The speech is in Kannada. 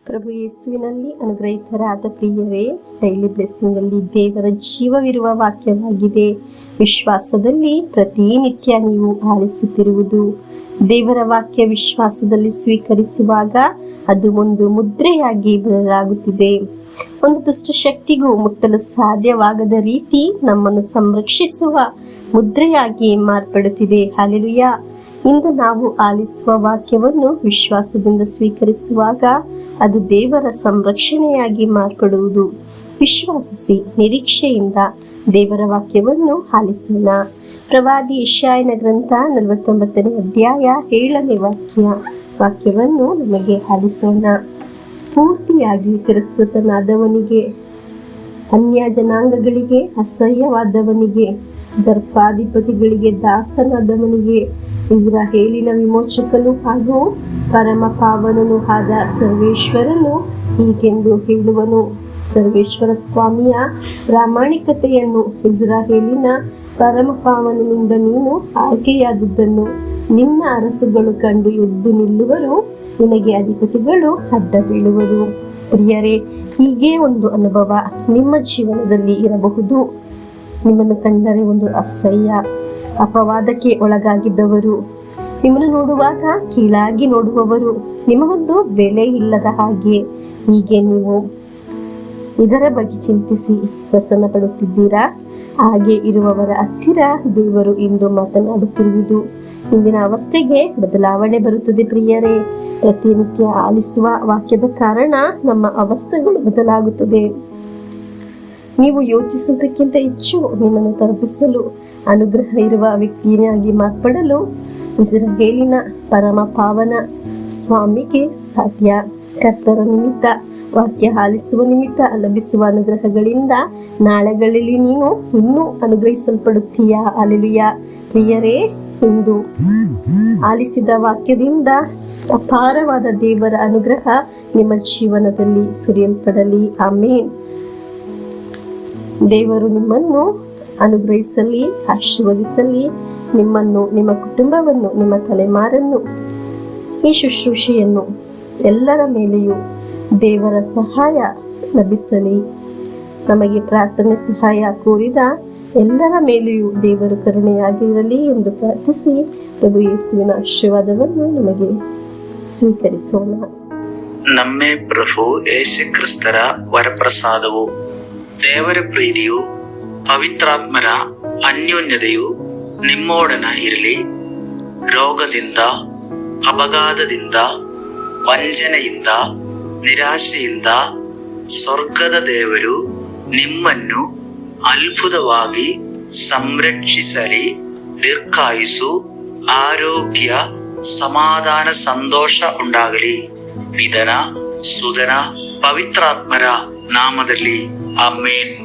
ಪ್ರಭು ಯೇಸುವಿನಲ್ಲಿ ಅನುಗ್ರಹಿತರಾದ ಪ್ರಿಯರೇ, ಡೈಲಿ ಬ್ಲೆಸ್ಸಿಂಗ್ ಅಲ್ಲಿ ದೇವರ ಜೀವವಿರುವ ವಾಕ್ಯವಾಗಿದೆ. ವಿಶ್ವಾಸದಲ್ಲಿ ಪ್ರತಿನಿತ್ಯ ನೀವು ಆಲಿಸುತ್ತಿರುವುದು ದೇವರ ವಾಕ್ಯ ವಿಶ್ವಾಸದಲ್ಲಿ ಸ್ವೀಕರಿಸುವಾಗ ಅದು ಒಂದು ಮುದ್ರೆಯಾಗಿ ಬದಲಾಗುತ್ತಿದೆ. ಒಂದು ದುಷ್ಟಶಕ್ತಿಗೂ ಮುಟ್ಟಲು ಸಾಧ್ಯವಾಗದ ರೀತಿ ನಮ್ಮನ್ನು ಸಂರಕ್ಷಿಸುವ ಮುದ್ರೆಯಾಗಿ ಮಾರ್ಪಡುತ್ತಿದೆ. ಹಲ್ಲೆಲೂಯಾ. ಇಂದು ನಾವು ಆಲಿಸುವ ವಾಕ್ಯವನ್ನು ವಿಶ್ವಾಸದಿಂದ ಸ್ವೀಕರಿಸುವಾಗ ಅದು ದೇವರ ಸಂರಕ್ಷಣೆಯಾಗಿ ಮಾರ್ಪಡುವುದು. ವಿಶ್ವಾಸಿಸಿ ನಿರೀಕ್ಷೆಯಿಂದ ದೇವರ ವಾಕ್ಯವನ್ನು ಆಲಿಸೋಣ. ಪ್ರವಾದಿ ಯೆಶಾಯನ ಗ್ರಂಥ 49ನೇ ಅಧ್ಯಾಯ 7ನೇ ವಾಕ್ಯವನ್ನು ನಮಗೆ ಆಲಿಸೋಣ. ಪೂರ್ತಿಯಾಗಿ ತಿರಸ್ಕೃತನಾದವನಿಗೆ, ಅನ್ಯ ಜನಾಂಗಗಳಿಗೆ ಅಸಹ್ಯವಾದವನಿಗೆ, ದರ್ಪಾಧಿಪತಿಗಳಿಗೆ ದಾಸನಾದವನಿಗೆ, ಇಸ್ರಾಯೇಲಿನ ವಿಮೋಚಕನು ಹಾಗೂ ಪರಮ ಪಾವನನು ಆದ ಸರ್ವೇಶ್ವರನು ಹೀಗೆಂದು ಹೇಳುವನು. ಸರ್ವೇಶ್ವರ ಸ್ವಾಮಿಯ ಪ್ರಾಮಾಣಿಕತೆಯನ್ನು, ಇಸ್ರಾಯೇಲಿನ ಪರಮ ಪಾವನನಿಂದ ನೀನು ಆಯ್ಕೆಯಾದದ್ದನ್ನು ನಿನ್ನ ಅರಸುಗಳು ಕಂಡು ಎದ್ದು ನಿಲ್ಲುವರು, ನಿನಗೆ ಅಧಿಪತಿಗಳು ಅಡ್ಡ ಬೀಳುವರು. ಪ್ರಿಯರೇ, ಹೀಗೆ ಒಂದು ಅನುಭವ ನಿಮ್ಮ ಜೀವನದಲ್ಲಿ ಇರಬಹುದು. ನಿಮ್ಮನ್ನು ಕಂಡರೆ ಒಂದು ಅಸಹ್ಯ, ಅಪವಾದಕ್ಕೆ ಒಳಗಾಗಿದ್ದವರು, ನಿಮ್ಮನ್ನು ನೋಡುವಾಗ ಕೀಳಾಗಿ ನೋಡುವವರು, ನಿಮಗೊಂದು ಬೆಲೆ ಇಲ್ಲದ ಹಾಗೆ, ಹೀಗೆ ನೀವು ಇದರ ಬಗ್ಗೆ ಚಿಂತಿಸಿ ವ್ಯಸನ ಪಡುತ್ತಿದ್ದೀರಾ? ಹಾಗೆ ಇರುವವರ ಹತ್ತಿರ ದೇವರು ಇಂದು ಮಾತನಾಡುತ್ತಿರುವುದು. ಇಂದಿನ ಅವಸ್ಥೆಗೆ ಬದಲಾವಣೆ ಬರುತ್ತದೆ ಪ್ರಿಯರೇ. ಪ್ರತಿನಿತ್ಯ ಆಲಿಸುವ ವಾಕ್ಯದ ಕಾರಣ ನಮ್ಮ ಅವಸ್ಥೆಗಳು ಬದಲಾಗುತ್ತದೆ. ನೀವು ಯೋಚಿಸುವುದಕ್ಕಿಂತ ಹೆಚ್ಚು ನಿನ್ನನ್ನು ತಲುಪಿಸಲು ಅನುಗ್ರಹ ಇರುವ ವ್ಯಕ್ತಿಯಾಗಿ ಮಾರ್ಪಡಲು ಇಸ್ರಾಯೇಲಿನ ಪರಮ ಪಾವನ ಸ್ವಾಮಿಗೆ ಸಾಧ್ಯ. ಕರ್ತರ ನಿಮಿತ್ತ, ವಾಕ್ಯ ಆಲಿಸುವ ನಿಮಿತ್ತ ಲಭಿಸುವ ಅನುಗ್ರಹಗಳಿಂದ ನಾಳೆಗಳಲ್ಲಿ ನೀನು ಇನ್ನೂ ಅನುಗ್ರಹಿಸಲ್ಪಡುತ್ತೀಯಾ? ಹಲ್ಲೆಲೂಯಾ. ಪ್ರಿಯರೇ, ಇಂದು ಆಲಿಸಿದ ವಾಕ್ಯದಿಂದ ಅಪಾರವಾದ ದೇವರ ಅನುಗ್ರಹ ನಿಮ್ಮ ಜೀವನದಲ್ಲಿ ಸುರಿಯಲ್ಪಡಲಿ. ಆಮೇನ್. ದೇವರು ನಿಮ್ಮನ್ನು ಅನುಗ್ರಹಿಸಲಿ, ಆಶೀರ್ವದಿಸಲಿ. ನಿಮ್ಮನ್ನು, ನಿಮ್ಮ ಕುಟುಂಬವನ್ನು, ನಿಮ್ಮ ತಲೆಮಾರನ್ನು, ಈ ಶುಶ್ರೂಷೆಯನ್ನು ಎಲ್ಲರ ಮೇಲೆಯೂ ದೇವರ ಸಹಾಯ ಲಭಿಸಲಿ. ನಮಗೆ ಪ್ರಾರ್ಥನೆ ಸಹಾಯ ಕೋರಿದ ಎಲ್ಲರ ಮೇಲೆಯೂ ದೇವರು ಕರುಣೆಯಾಗಿರಲಿ ಎಂದು ಪ್ರಾರ್ಥಿಸಿ ಪ್ರಭು ಯೇಸುವಿನ ಆಶೀರ್ವಾದವನ್ನು ನಮಗೆ ಸ್ವೀಕರಿಸೋಣ. ನಮ್ಮೇ ಪ್ರಭು ಯೇಸು ಕ್ರಿಸ್ತರ ವರಪ್ರಸಾದವು, ದೇವರ ಪ್ರೀತಿಯು, ಪವಿತ್ರಾತ್ಮರ ಅನ್ಯೋನ್ಯತೆಯು ನಿಮ್ಮೊಡನ ಇರಲಿ. ರೋಗದಿಂದ, ಅಪಘಾತದಿಂದ, ವಂಚನೆಯಿಂದ, ನಿರಾಶೆಯಿಂದ ಸ್ವರ್ಗದ ದೇವರು ನಿಮ್ಮನ್ನು ಅದ್ಭುತವಾಗಿ ಸಂರಕ್ಷಿಸಲಿ. ದೀರ್ಘಾಯುಸ್ಸು, ಆರೋಗ್ಯ, ಸಮಾಧಾನ, ಸಂತೋಷ ಉಂಟಾಗಲಿ. ಪಿತನ, ಸುತನ, ಪವಿತ್ರಾತ್ಮರ ನಾಮದಲ್ಲಿ ಆಮೆನ್.